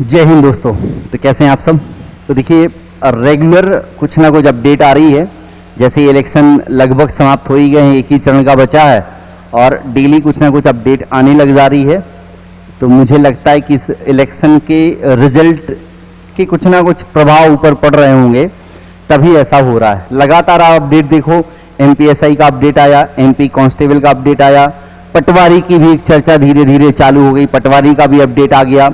जय हिंद दोस्तों। तो कैसे हैं आप सब। तो देखिए रेगुलर कुछ ना कुछ अपडेट आ रही है। जैसे इलेक्शन लगभग समाप्त हो ही गए हैं, एक ही चरण का बचा है और डेली कुछ ना कुछ अपडेट आने लग जा रही है। तो मुझे लगता है कि इस इलेक्शन के रिजल्ट के कुछ ना कुछ प्रभाव ऊपर पड़ रहे होंगे, तभी ऐसा हो रहा है। लगातार आप अपडेट देखो, एमपीएसआई का अपडेट आया, एमपी कांस्टेबल का अपडेट आया, पटवारी की भी एक चर्चा धीरे धीरे चालू हो गई, पटवारी का भी अपडेट आ गया।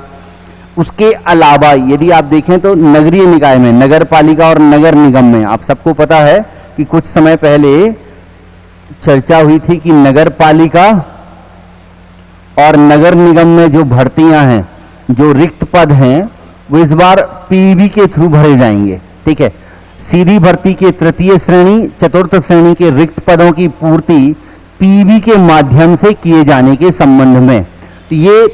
उसके अलावा यदि आप देखें तो नगरीय निकाय में, नगर पालिका और नगर निगम में आप सबको पता है कि कुछ समय पहले चर्चा हुई थी कि नगर पालिका और नगर निगम में जो भर्तियां हैं, जो रिक्त पद हैं, वो इस बार पीईबी के थ्रू भरे जाएंगे। ठीक है, सीधी भर्ती के तृतीय श्रेणी, चतुर्थ श्रेणी के रिक्त पदों की पूर्ति पीईबी के माध्यम से किए जाने के संबंध में ये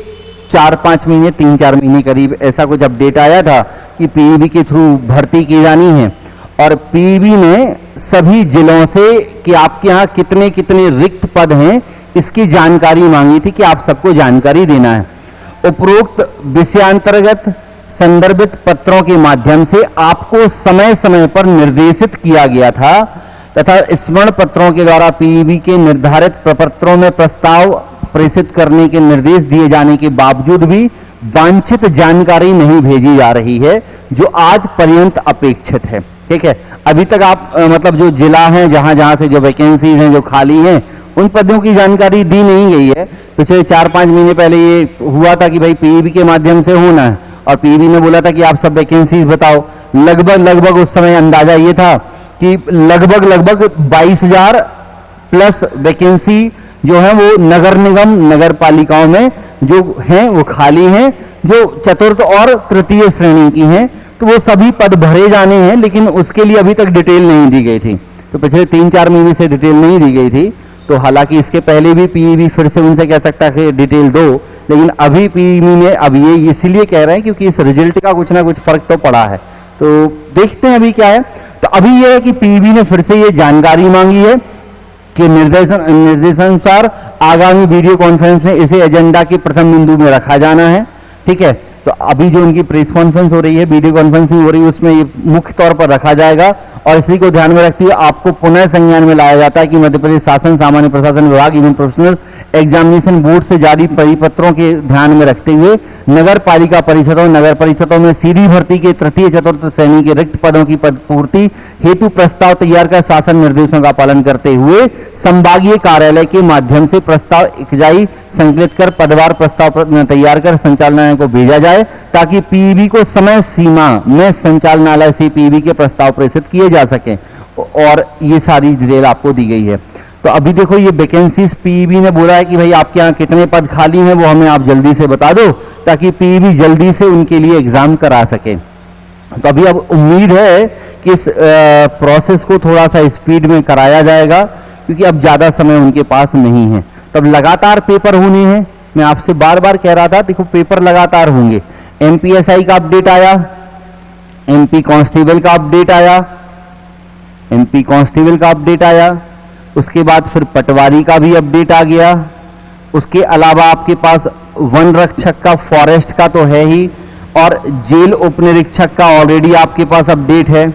4-5 महीने, 3-4 महीने करीब ऐसा कुछ अपडेट आया था कि पीईबी के थ्रू भर्ती की जानी है। और पीईबी ने सभी जिलों से कि आपके यहाँ कितने कितने रिक्त पद हैं इसकी जानकारी मांगी थी कि आप सबको जानकारी देना है। उपरोक्त विषयांतर्गत संदर्भित पत्रों के माध्यम से आपको समय समय पर निर्देशित किया गया था तथा स्मरण पत्रों के द्वारा पीईबी के निर्धारित प्रपत्रों में प्रस्ताव प्रेषित करने के निर्देश दिए जाने के बावजूद भी वांछित जानकारी नहीं भेजी जा रही है, जो आज पर्यंत अपेक्षित है। ठीक है, अभी तक आप मतलब जो जिला हैं, जहां जहां से जो वैकेंसीज हैं, जो खाली हैं, उन पदों की जानकारी दी नहीं गई है। पिछले 4-5 महीने पहले ये हुआ था कि भाई पीईबी के माध्यम से होना है और पीईबी ने बोला था कि आप सब वैकेंसीज बताओ। लगभग उस समय अंदाजा ये था कि लगभग 22,000 प्लस वैकेंसी जो है वो नगर निगम, नगर पालिकाओं में जो हैं वो खाली हैं, जो चतुर्थ और तृतीय श्रेणी की हैं। तो वो सभी पद भरे जाने हैं, लेकिन उसके लिए अभी तक डिटेल नहीं दी गई थी। तो पिछले 3-4 महीने से डिटेल नहीं दी गई थी। तो हालांकि इसके पहले भी पीईबी फिर से उनसे कह सकता है कि डिटेल दो, लेकिन अभी पीईबी ने अब ये इसलिए कह रहे हैं क्योंकि इस रिजल्ट का कुछ ना कुछ फर्क तो पड़ा है। तो देखते हैं अभी क्या है। तो अभी यह है कि पीईबी ने फिर से ये जानकारी मांगी है कि निर्देशानुसार आगामी वीडियो कॉन्फ्रेंस में इसे एजेंडा के प्रथम बिंदु में रखा जाना है। ठीक है, तो अभी जो उनकी प्रेस कॉन्फ्रेंस हो रही है, वीडियो कॉन्फ्रेंसिंग हो रही है, उसमें ये मुख्य तौर पर रखा जाएगा। और इसी को ध्यान में रखते हुए आपको पुनः संज्ञान में लाया जाता है कि मध्य प्रदेश शासन सामान्य प्रशासन विभाग एवं प्रोफेशनल एग्जामिनेशन बोर्ड से जारी परिपत्रों के ध्यान में रखते हुए नगर पालिका परिषदों, नगर परिषदों में सीधी भर्ती के तृतीय चतुर्थ श्रेणी के रिक्त पदों की पद पूर्ति हेतु प्रस्ताव तैयार कर शासन निर्देशों का पालन करते हुए संभागीय कार्यालय के माध्यम से प्रस्ताव इकजाई संकलित कर पदवार प्रस्ताव तैयार कर संचालनालय को भेजा जाए, ताकि पीईबी को समय सीमा में संचालनालय से पीईबी के प्रस्ताव प्रेषित किए जा सके। और ये सारी डिटेल आपको दी गई है। तो अभी देखो ये वैकेंसीज पीईबी ने बोला है कि भाई आपके यहाँ कितने पद खाली हैं वो हमें आप जल्दी से बता दो, ताकि पीईबी जल्दी से उनके लिए एग्जाम करा सके। तो अभी अब उम्मीद है कि इस प्रोसेस को थोड़ा सा स्पीड में कराया जाएगा, क्योंकि अब ज़्यादा समय उनके पास नहीं है। तब लगातार पेपर होने हैं, मैं आपसे बार बार कह रहा था, देखो पेपर लगातार होंगे। एमपीएसआई का अपडेट आया, एमपी कांस्टेबल का अपडेट आया, एमपी कांस्टेबल का अपडेट आया, उसके बाद फिर पटवारी का भी अपडेट आ गया। उसके अलावा आपके पास वन रक्षक का, फॉरेस्ट का तो है ही, और जेल उपनिरीक्षक का ऑलरेडी आपके पास अपडेट है।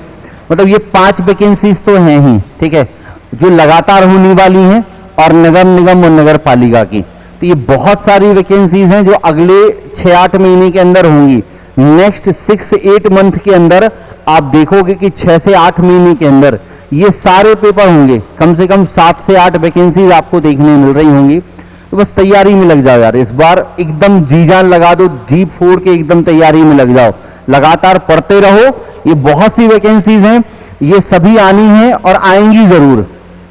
मतलब ये 5 वैकेंसीज तो हैं ही, ठीक है, जो लगातार होने वाली हैं, और नगर निगम और नगर पालिका की। तो ये बहुत सारी वैकेंसीज हैं जो अगले 6-8 महीने के अंदर होंगी। नेक्स्ट 6-8 मंथ के अंदर आप देखोगे कि 6 से 8 महीने के अंदर ये सारे पेपर होंगे। कम से कम 7 से 8 वैकेंसीज आपको देखने मिल रही होंगी। तो बस तैयारी में लग जाओ यार, इस बार एकदम जी जान लगा दो, जी फोड़ के एकदम तैयारी में लग जाओ, लगातार पढ़ते रहो। ये बहुत सी वैकेंसीज हैं, ये सभी आनी है और आएंगी जरूर,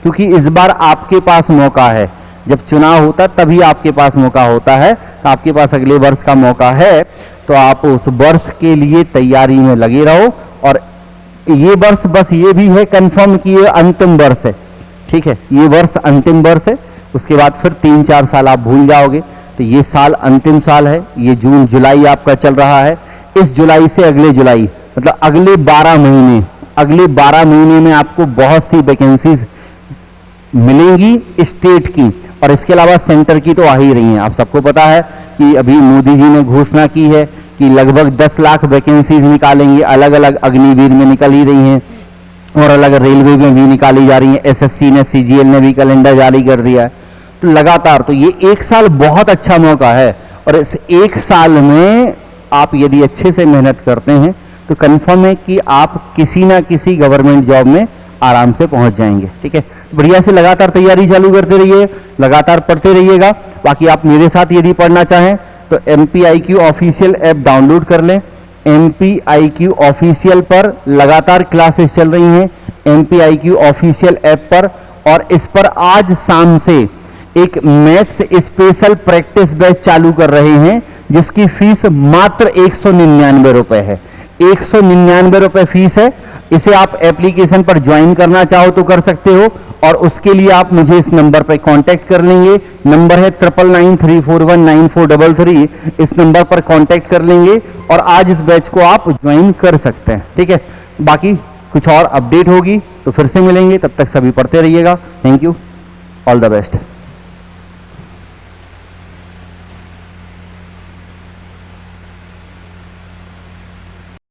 क्योंकि इस बार आपके पास मौका है। जब चुनाव होता तभी आपके पास मौका होता है, तो आपके पास अगले वर्ष का मौका है। तो आप उस वर्ष के लिए तैयारी में लगे रहो। और ये वर्ष बस ये भी है कंफर्म कि ये अंतिम वर्ष है। ठीक है, ये वर्ष अंतिम वर्ष है, उसके बाद फिर 3-4 साल आप भूल जाओगे। तो ये साल अंतिम साल है, ये जून जुलाई आपका चल रहा है। इस जुलाई से अगले जुलाई, मतलब अगले 12 महीने में आपको बहुत सी वैकेंसीज मिलेंगी स्टेट की, और इसके अलावा सेंटर की तो आ ही रही हैं। आप सबको पता है कि अभी मोदी जी ने घोषणा की है कि लगभग 10 लाख वैकेंसीज निकालेंगे, अलग अलग अग्निवीर में निकल ही रही हैं और अलग रेलवे में भी निकाली जा रही हैं। एसएससी ने, सीजीएल ने भी कैलेंडर जारी कर दिया है। तो लगातार तो ये एक साल बहुत अच्छा मौका है और इस एक साल में आप यदि अच्छे से मेहनत करते हैं तो कंफर्म है कि आप किसी ना किसी गवर्नमेंट जॉब में आराम से पहुंच जाएंगे। ठीक है, बढ़िया से लगातार तैयारी चालू करते रहिए, लगातार पढ़ते रहिएगा। बाकी आप मेरे साथ यदि पढ़ना चाहें तो MPIQ ऑफिशियल ऐप डाउनलोड कर लें। MPIQ ऑफिशियल पर लगातार क्लासेस चल रही हैं MPIQ ऑफिशियल ऐप पर, और इस पर आज शाम से एक मैथ्स स्पेशल प्रैक्टिस बैच चालू कर रहे हैं जिसकी फीस मात्र 199 रुपए है। 199 रुपए फीस है। इसे आप एप्लीकेशन पर ज्वाइन करना चाहो तो कर सकते हो और उसके लिए आप मुझे इस नंबर पर कांटेक्ट कर लेंगे। नंबर है 9993419433। इस नंबर पर कांटेक्ट कर लेंगे और आज इस बैच को आप ज्वाइन कर सकते हैं। ठीक है, बाकी कुछ और अपडेट होगी तो फिर से मिलेंगे, तब तक सभी पढ़ते रहिएगा। Thank you, all the best.